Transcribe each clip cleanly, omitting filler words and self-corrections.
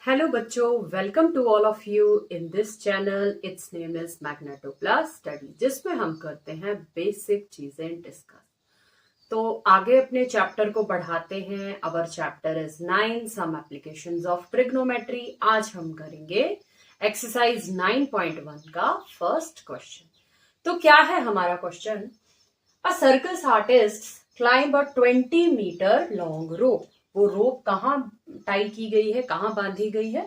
Hello बच्चों, welcome to all of you in this channel. Its name is Magneto plus study, जिसमें हम करते हैं बेसिक चीजें डिस्कस। तो आगे अपने चैप्टर को बढ़ाते हैं। Our chapter is 9 some applications of trigonometry. आज हम करेंगे एक्सरसाइज 9.1 का फर्स्ट क्वेश्चन। तो क्या है हमारा question? A circus artist climb a 20 metre long rope. वो रोप कहाँ टाई की गई है, कहाँ बांधी गई है?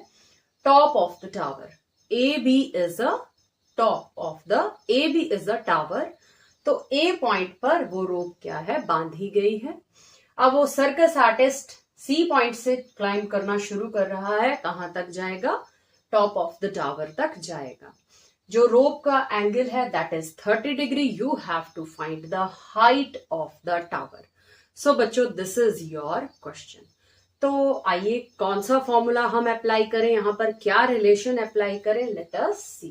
Top of the tower. A B is a top of the A B is a tower. तो ए पॉइंट पर वो रोप क्या है, बांधी गई है। अब वो सर्कस आर्टिस्ट सी पॉइंट से क्लाइंब करना शुरू कर रहा है। कहां तक जाएगा? टॉप ऑफ द टावर तक जाएगा। जो रोप का एंगल है that is 30 degree. You have to find the height of the tower. So बच्चों, दिस इज योर क्वेश्चन। तो आइए कौन सा फॉर्मूला हम अप्लाई करें, यहां पर क्या रिलेशन अप्लाई करें, let us see.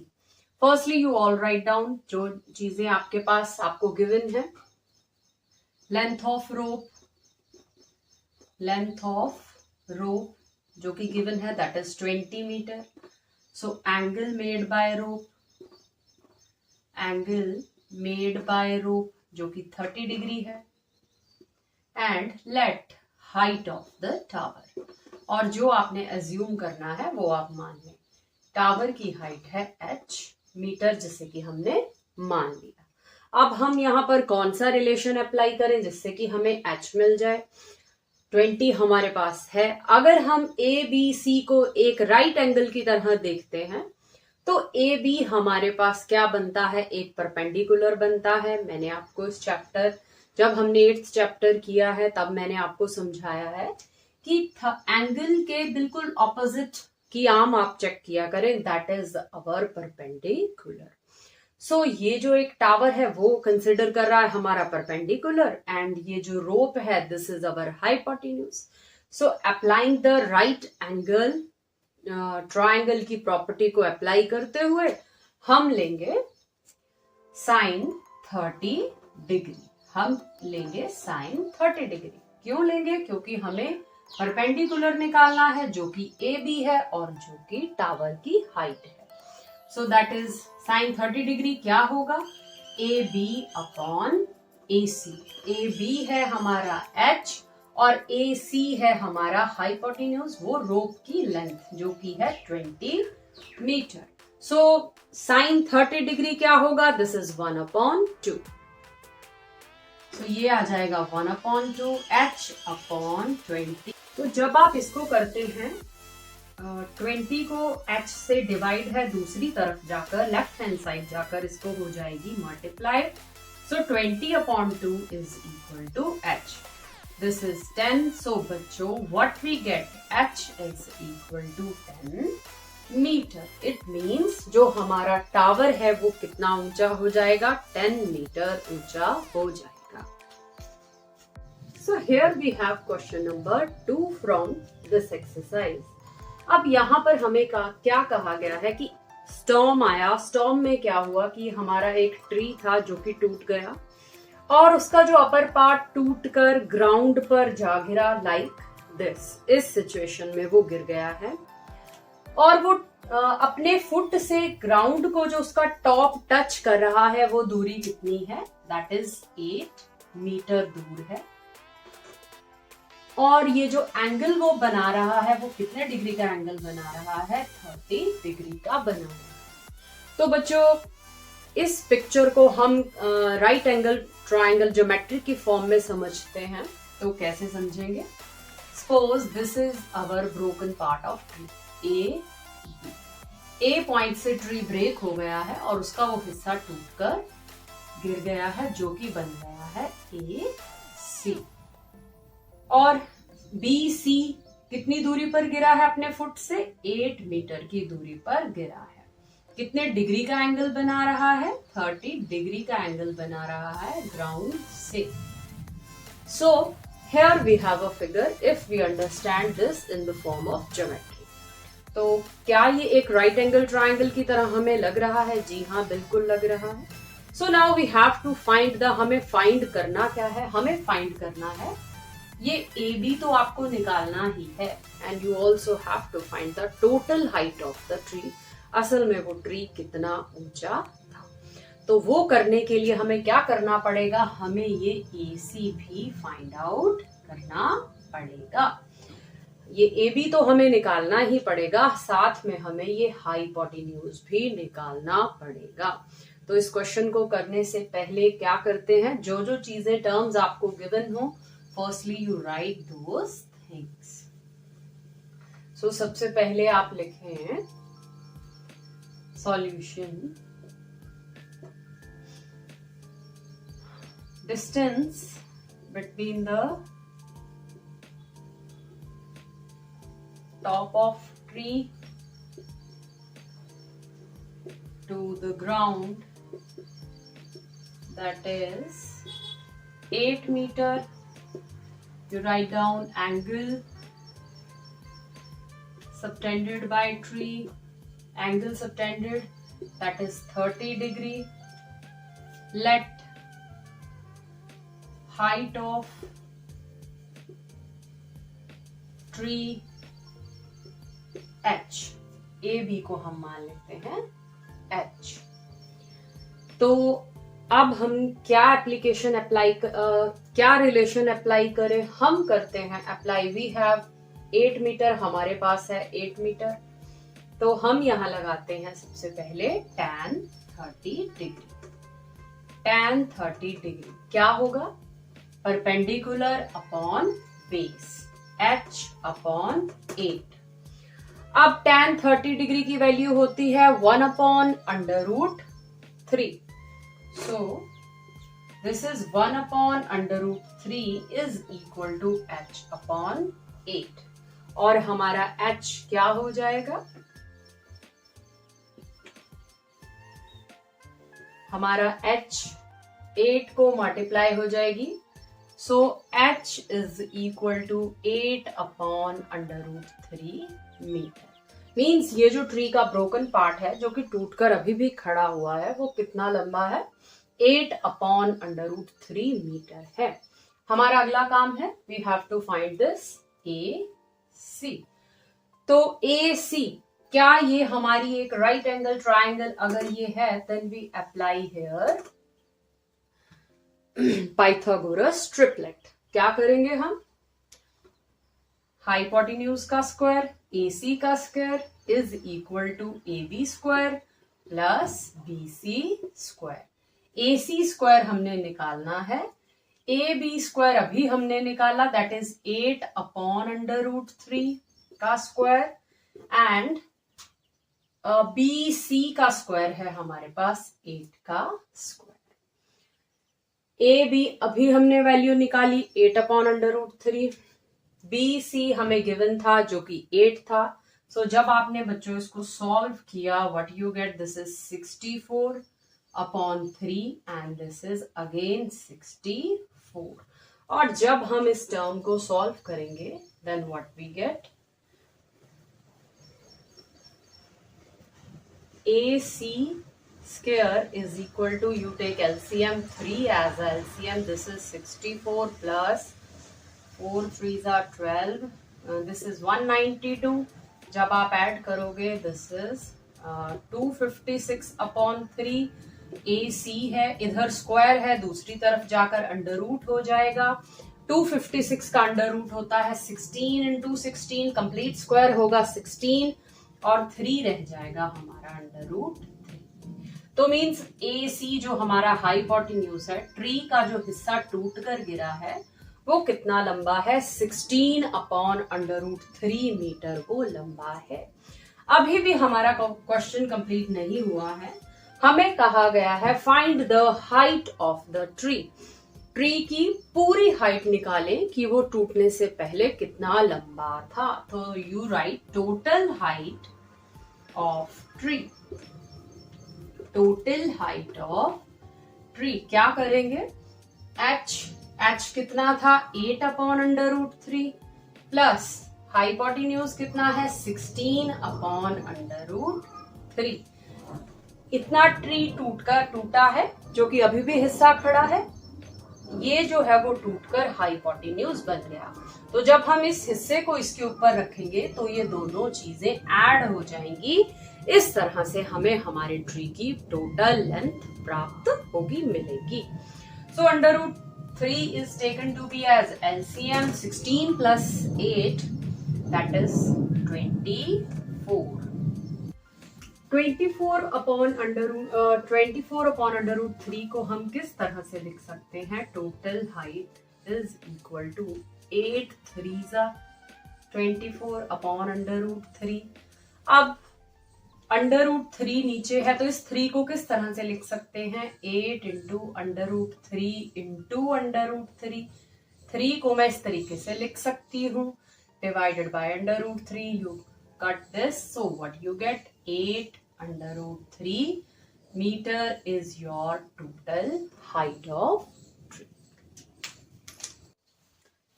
Firstly you all write down जो चीजें आपके पास आपको गिवन है। लेंथ ऑफ रोप, जो कि गिवन है that is 20 metre. So angle made by rope जो कि 30 डिग्री है। And let height of the tower, और जो आपने एज्यूम करना है वो आप मान लें। टावर की हाइट है h मीटर, जिसे कि हमने मान लिया। अब हम यहां पर कौन सा रिलेशन अप्लाई करें जिससे कि हमें h मिल जाए? 20 हमारे पास है। अगर हम ए बी सी को एक राइट एंगल की तरह देखते हैं तो ए बी हमारे पास क्या बनता है? एक परपेंडिकुलर बनता है। मैंने आपको इस चैप्टर, जब हमने 8th चैप्टर किया है तब मैंने आपको समझाया है कि एंगल के बिल्कुल ऑपोजिट की आर्म आप चेक किया करें, दैट इज अवर परपेंडिकुलर। सो ये जो एक टावर है वो कंसिडर कर रहा है हमारा परपेंडिकुलर, एंड ये जो रोप है this is our hypotenuse. So applying the right angle triangle की प्रॉपर्टी को अप्लाई करते हुए हम लेंगे साइन 30 डिग्री। हम लेंगे साइन 30 डिग्री। क्यों लेंगे? क्योंकि हमें परपेंडिकुलर निकालना है जो कि ए बी है और जो कि टावर की हाइट है। So that is sine 30 degree क्या होगा? A B upon A C. A B है हमारा h और ए सी है हमारा हाइपोटेन्यूज, वो रोप की लेंथ जो कि है 20 मीटर। सो साइन 30 डिग्री क्या होगा? This is 1/2। तो ये आ जाएगा 1/2 h/20। तो जब आप इसको करते हैं 20 को h से डिवाइड है दूसरी तरफ जाकर, लेफ्ट हैंड साइड जाकर इसको हो जाएगी multiplied. So 20/2 is equal to h। This is 10। So बच्चों what we get, h is equal to 10 metre. It means जो हमारा टावर है वो कितना ऊंचा हो जाएगा? 10 मीटर ऊंचा हो जाएगा। So here we have question number 2 from this exercise. अब यहाँ पर हमें क्या कहा गया है कि स्टॉर्म आया। स्टॉर्म में क्या हुआ कि हमारा एक ट्री था जो कि टूट गया और उसका जो अपर पार्ट टूटकर ग्राउंड पर जा गिरा, लाइक दिस। इस सिचुएशन में वो गिर गया है और वो अपने फुट से ग्राउंड को जो उसका टॉप टच कर रहा है वो दूरी कितनी है? दैट इज 8 मीटर दूर है। और ये जो एंगल वो बना रहा है वो कितने डिग्री का एंगल बना रहा है? 30 डिग्री का बना रहा है। तो बच्चों इस पिक्चर को हम राइट एंगल ट्रायंगल ज्योमेट्री की फॉर्म में समझते हैं। तो कैसे समझेंगे? Suppose this is our broken part of tree. A point से ट्री ब्रेक हो गया है और उसका वो हिस्सा टूटकर गिर गया है जो कि बन गया है ए सी। और बी सी कितनी दूरी पर गिरा है अपने फुट से? 8 मीटर की दूरी पर गिरा है। कितने डिग्री का एंगल बना रहा है? 30 डिग्री का एंगल बना रहा है ग्राउंड से। So here we have a figure if we understand this in the form of geometry. तो क्या ये एक राइट एंगल ट्रायंगल की तरह हमें लग रहा है? जी हाँ, बिल्कुल लग रहा है। So now we have to find the, हमें फाइंड करना क्या है? हमें फाइंड करना है ये ए बी तो आपको निकालना ही है and you also have to find the total height of the tree. असल में वो ट्री कितना ऊंचा था, तो वो करने के लिए हमें क्या करना पड़ेगा, हमें ये ए सी भी फाइंड आउट करना पड़ेगा। ये ए बी तो हमें निकालना ही पड़ेगा, साथ में हमें ये हाइपोटेन्यूज भी निकालना पड़ेगा। तो इस क्वेश्चन को करने से पहले क्या करते हैं, जो जो चीजें टर्म्स आपको गिवन हो, firstly you write those things. So सबसे पहले आप लिखें solution, distance between the top of tree to the ground, that is 8 meter. You write down angle subtended by tree, angle subtended, that is 30 degree. Let height of tree H, A B को हम मान लेते हैं H। तो अब हम क्या application apply, क्या रिलेशन अप्लाई करें, हम करते हैं अप्लाई। वी हैव 8 मीटर, हमारे पास है 8 मीटर, तो हम यहां लगाते हैं सबसे पहले tan 30 डिग्री। tan 30 डिग्री क्या होगा, perpendicular upon base, H upon 8। अब tan 30 डिग्री की वैल्यू होती है 1 upon under root 3। So this is 1 upon under root 3 is equal to H upon 8। और हमारा H क्या हो जाएगा, हमारा H 8 को मल्टीप्लाई हो जाएगी। So H is equal to 8 upon under root 3 metre. Means ये जो ट्री का ब्रोकन पार्ट है, जो कि टूटकर अभी भी खड़ा हुआ है, वो कितना लंबा है, 8 अपॉन अंडर रूट 3 मीटर है। हमारा अगला काम है, we have to find this A C. तो ए सी क्या ये हमारी एक राइट एंगल ट्राइंगल अगर ये है, then we apply here Pythagoras triplet. क्या करेंगे हम, हाइपोटेन्यूज का स्क्वायर AC का square is equal to AB square plus BC square. AC square हमने निकालना है, AB स्क्वायर अभी हमने निकाला, that is 8 upon under root 3 का स्क्वायर, एंड BC का स्क्वायर है हमारे पास 8 का स्क्वायर। AB अभी हमने वैल्यू निकाली 8 अपॉन अंडर रूट 3, BC हमें गिवन था जो कि 8 था। सो जब आपने बच्चों इसको सॉल्व किया, what you get, this is 64 upon 3 and this is again 64। और जब हम इस टर्म को सॉल्व करेंगे, then what we get, AC square is equal to, you take LCM 3 as a LCM, this is 64 plus 4 3s are 12, this is 192। जब आप add करोगे, this is 256 upon 3। AC है, इधर स्क्वायर है, दूसरी तरफ जाकर अंडर रूट हो जाएगा। 256 का अंडर रूट होता है 16 इंटू 16, कंप्लीट स्क्वायर होगा 16 और 3 रह जाएगा हमारा अंडर रूट 3। तो मीन्स AC जो हमारा हाइपोटेन्यूज है, ट्री का जो हिस्सा टूट कर गिरा है, वो कितना लंबा है, 16 अपॉन अंडर रूट 3 मीटर वो लंबा है। अभी भी हमारा क्वेश्चन कंप्लीट नहीं हुआ है, हमें कहा गया है find the height of the tree. Tree की पूरी हाइट निकालें कि वो टूटने से पहले कितना लंबा था। तो you write total height of tree, total height of tree क्या करेंगे, H कितना था, 8 upon under root 3 plus hypotenuse कितना है, 16 अपॉन अंडर रूट 3। इतना ट्री टूटा है, जो कि अभी भी हिस्सा खड़ा है, ये जो है वो टूटकर हाइपोटेन्यूज बन गया। तो जब हम इस हिस्से को इसके ऊपर रखेंगे तो ये दोनों चीजें ऐड हो जाएंगी। इस तरह से हमें हमारे ट्री की टोटल लेंथ प्राप्त होगी, मिलेगी। सो √3 is taken to be as LCM 16 plus 8, that is 24. 24 upon √3 को हम किस तरह से लिख सकते हैं? Total height is equal to 8 3 24 upon √3। अब √3 नीचे है तो इस 3 को किस तरह से लिख सकते हैं? 8 इंटू √3 इंटू √3। 3 को मैं इस तरीके से लिख सकती हूँ, divided by √3, you cut this, so what you get 8 √3 metre is your total height of tree.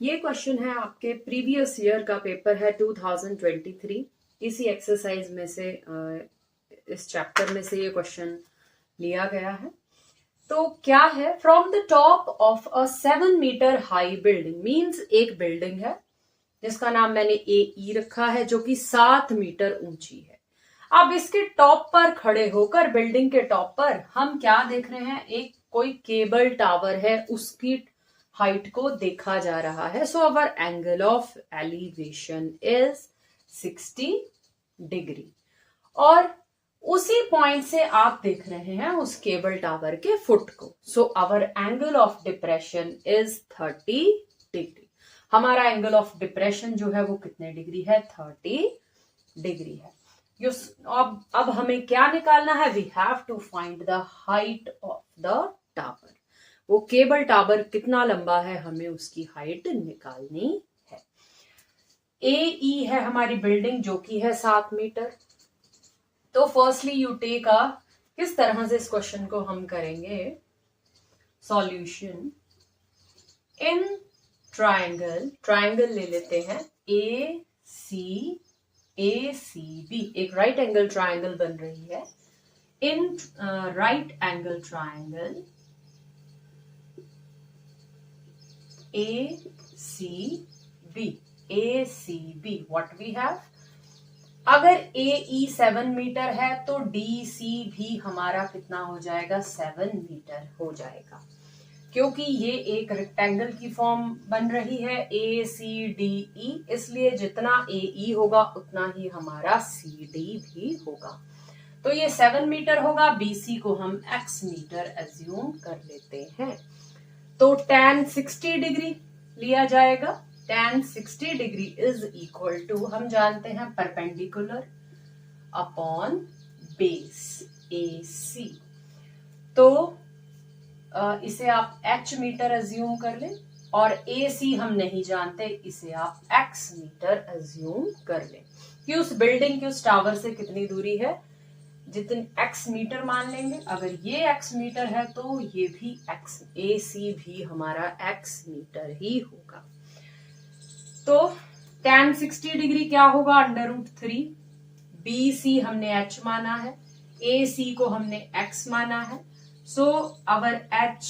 ये क्वेश्चन है आपके प्रीवियस ईयर का पेपर है 2023। इसी एक्सरसाइज में से इस चैप्टर में से ये क्वेश्चन लिया गया है। तो क्या है? From the top of a 7 metre high building, means एक बिल्डिंग है जिसका नाम मैंने AE रखा है, जो कि 7 मीटर ऊंची है। अब इसके टॉप पर खड़े होकर, बिल्डिंग के टॉप पर हम क्या देख रहे हैं? एक कोई केबल टावर है, उसकी हाइट को देखा जा रहा है। So our angle of elevation is 60 degree, और उसी पॉइंट से आप देख रहे हैं उस केबल टावर के फुट को। So our angle of depression is 30 degree. हमारा एंगल ऑफ डिप्रेशन जो है वो कितने डिग्री है? 30 डिग्री है। अब हमें क्या निकालना है? We have to find the height of the tower. वो केबल टावर कितना लंबा है, हमें उसकी हाइट निकालनी है। AE है हमारी बिल्डिंग, जो कि है 7 मीटर। तो फर्स्टली यू टेक किस तरह से इस क्वेश्चन को हम करेंगे सॉल्यूशन। इन ट्रायंगल ले लेते हैं ACB, एक राइट एंगल ट्रायंगल बन रही है। In right angle triangle ACB, what we have? अगर AE 7 मीटर है तो DC भी हमारा कितना हो जाएगा? 7 मीटर हो जाएगा, क्योंकि ये एक रेक्टेंगल की फॉर्म बन रही है ACDE, इसलिए जितना AE होगा उतना ही हमारा CD भी होगा। तो ये 7 मीटर होगा। BC को हम X मीटर एज्यूम कर लेते हैं। तो tan 60 डिग्री लिया जाएगा। tan 60 degree is equal to, हम जानते हैं, परपेंडिकुलर अपॉन बेस AC। तो इसे आप H मीटर एज्यूम कर लें, और AC हम नहीं जानते, इसे आप X मीटर एज्यूम कर लें कि उस बिल्डिंग की, उस टावर से कितनी दूरी है, जितनी X मीटर मान लेंगे। अगर ये X मीटर है तो ये भी AC भी हमारा X मीटर ही होगा। तो tan 60 डिग्री क्या होगा? √3। BC हमने H माना है, AC को हमने X माना है। So our H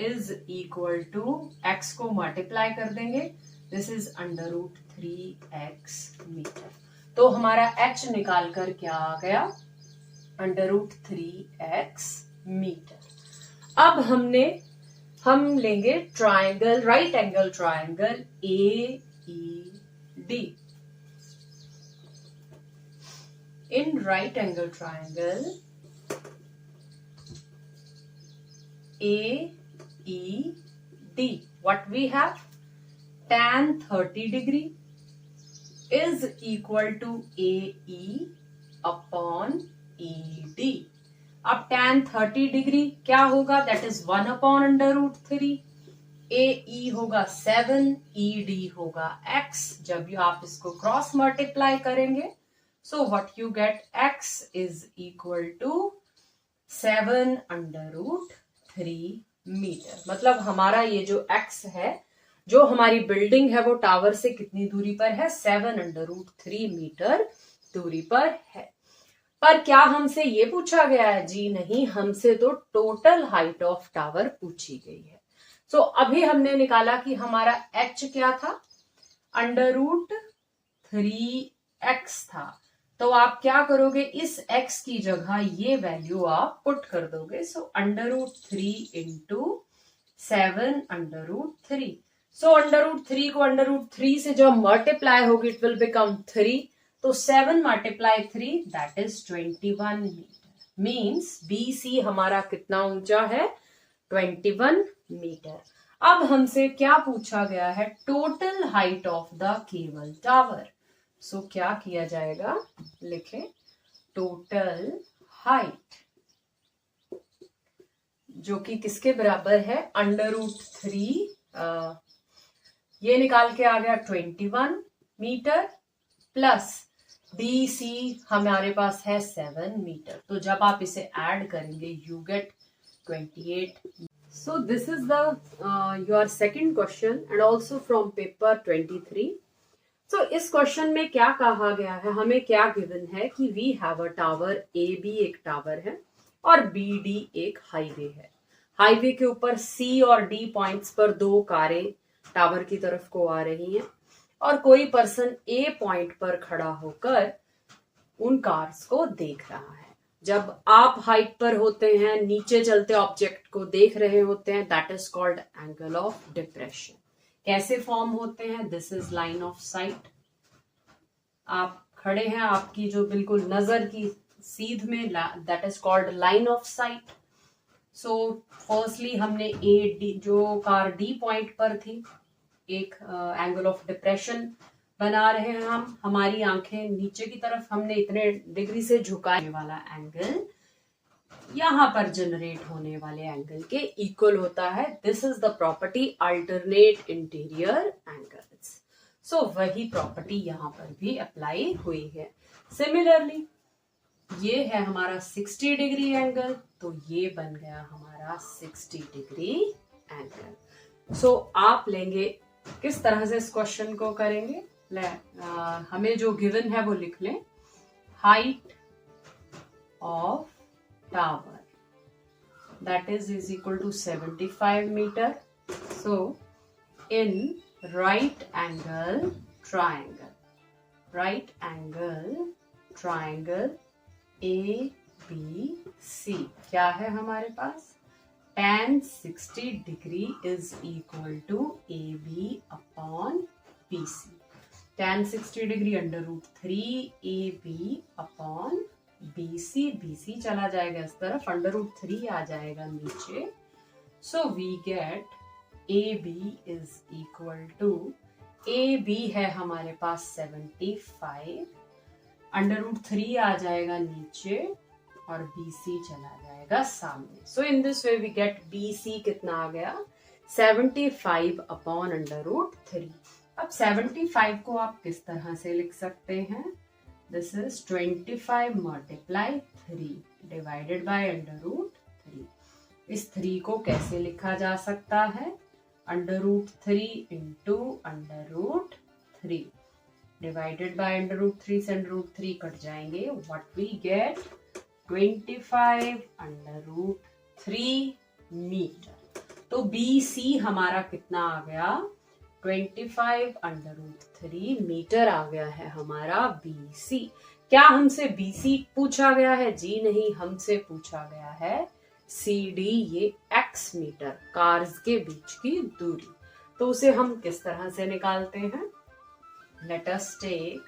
is equal to, X को मल्टीप्लाई कर देंगे, दिस इज √3x मीटर। तो हमारा H निकाल कर क्या आ गया? √3x metre. अब हम लेंगे triangle, right angle triangle AED। In right angle triangle AED, what we have? tan 30 degree is equal to AE upon ED। अब tan 30 डिग्री क्या होगा? That is 1 upon √3। AE होगा 7, ED होगा X। जब आप इसको क्रॉस मल्टीप्लाई करेंगे, so what you get? X is equal to 7 √3 metre. मतलब हमारा ये जो X है, जो हमारी बिल्डिंग है, वो टावर से कितनी दूरी पर है? 7 √3 मीटर दूरी पर है। पर क्या हमसे ये पूछा गया है? जी नहीं, हमसे तो टोटल हाइट ऑफ टावर पूछी गई है। सो अभी हमने निकाला कि हमारा h क्या था, √3x था। तो आप क्या करोगे, इस x की जगह ये वैल्यू आप पुट कर दोगे। सो √3 इंटू 7 √3। सो √3 को √3 से जब मल्टीप्लाई होगी इट विल बिकम 3। तो 7 multiply 3 that is 21 metre. Means BC हमारा कितना ऊंचा है, 21 मीटर। अब हमसे क्या पूछा गया है, total height of the cable tower. सो क्या किया जाएगा, लिखे टोटल हाइट जो कि किसके बराबर है, √3 ये निकाल के आ गया 21 मीटर प्लस BC हमारे पास है 7 मीटर। तो जब आप इसे ऐड करेंगे you get 28। So this is the your second question and also from paper 23। सो इस क्वेश्चन में क्या कहा गया है, हमें क्या गिवन है कि we have a tower, AB एक टावर है और BD एक हाईवे है। हाईवे के ऊपर C और D पॉइंट्स पर दो कारें टावर की तरफ को आ रही हैं और कोई पर्सन A पॉइंट पर खड़ा होकर उन कार्स को देख रहा है। जब आप हाइट पर होते हैं, नीचे चलते ऑब्जेक्ट को देख रहे होते हैं, that is called angle of depression. कैसे फॉर्म होते हैं, this is line of site. आप खड़े हैं, आपकी जो बिल्कुल नजर की सीध में, that is called line of site. So firstly हमने जो कार D पॉइंट पर थी, एक एंगल ऑफ डिप्रेशन बना रहे हैं हम। हमारी आंखें नीचे की तरफ, हमने इतने डिग्री से झुकाने वाला एंगल यहां पर जनरेट होने वाले एंगल के इक्वल होता है। This is the property alternate interior angles. So वही प्रॉपर्टी यहां पर भी अप्लाई हुई है। सिमिलरली ये है हमारा 60 डिग्री एंगल, तो ये बन गया हमारा 60 डिग्री एंगल। सो आप लेंगे, किस तरह से इस क्वेश्चन को करेंगे, हमें जो गिवन है वो लिख लें। Height of tower that is equal to 75 metre. So in right angle triangle ABC क्या है हमारे पास, tan 60 degree is equal to AB upon BC। tan 60 degree √3 AB upon BC चला जाएगा इस तरफ, √3 आ जाएगा नीचे। So we get AB is equal to, AB है हमारे पास 75, √3 आ जाएगा नीचे और BC चला जाएगा सामने। So in this way we get BC कितना आ गया, 75 अपॉन √3। अब 75 को आप किस तरह से लिख सकते हैं, this is 25 multiply 3 divided by √3। इस 3 को कैसे लिखा जा सकता है, √3 इंटू √3 डिवाइडेड बाय √3 से √3 कट जाएंगे। What we get, 25 √3 metre. तो BC हमारा कितना आ गया, 25 √3 मीटर आ गया है हमारा BC। क्या हमसे BC पूछा गया है, जी नहीं, हमसे पूछा गया है CD, ये x मीटर, कार्स के बीच की दूरी। तो उसे हम किस तरह से निकालते हैं, let us take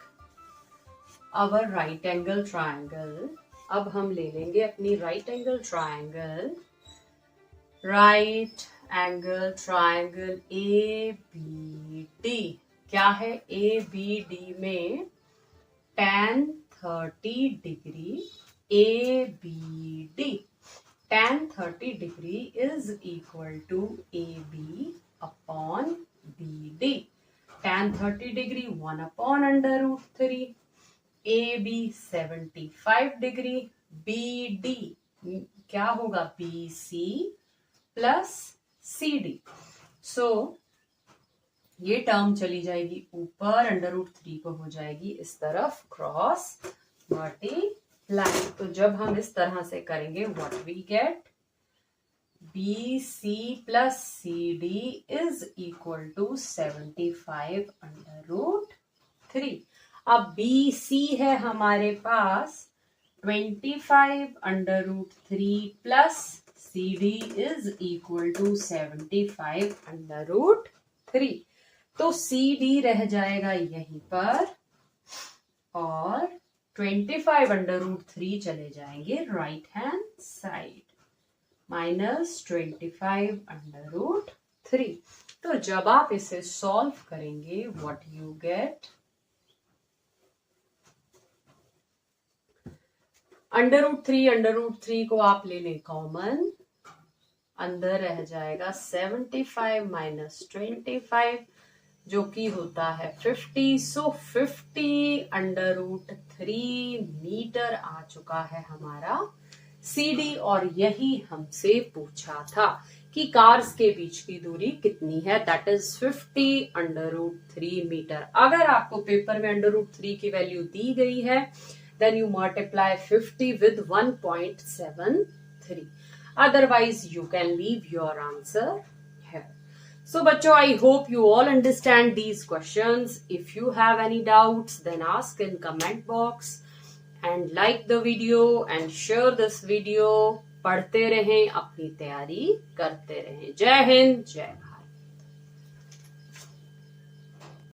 our right angle triangle. अब हम ले लेंगे अपनी राइट एंगल ट्रायंगल ABD। क्या है, ABD में tan 30 degree ABD, tan 30 degree is equal to AB upon BD। tan 30 degree 1 upon √3, AB 75 degree, BD क्या होगा, BC प्लस CD। सो ये टर्म चली जाएगी ऊपर, √3 को हो जाएगी इस तरफ क्रॉस मल्टीप्लाई। तो जब हम इस तरह से करेंगे, what we get, BC plus CD is equal to 75 under root 3। अब BC है हमारे पास 25 under root 3 plus CD is equal to 75 under root 3। तो CD रह जाएगा यहीं पर और 25 अंडर रूट 3 चले जाएंगे right hand side, -25 under root 3। तो जब आप इसे सॉल्व करेंगे what you get, under root 3 को आप ले लें कॉमन, अंदर रह जाएगा 75 माइनस 25 जो कि होता है 50। सो 50 अंडर रूट 3 मीटर आ चुका है हमारा CD, और यही हमसे पूछा था कि कार्स के बीच की दूरी कितनी है, that is 50 under root 3 metre. अगर आपको पेपर में अंडर रूट 3 की वैल्यू दी गई है then you multiply 50 with 1.73, otherwise you can leave your answer here। So बच्चों, I hope you all understand these questions. If you have any doubts then ask in comment box and like the video and share this video। पढ़ते रहें, अपनी तैयारी करते रहें। जय हिंद, जय भारत।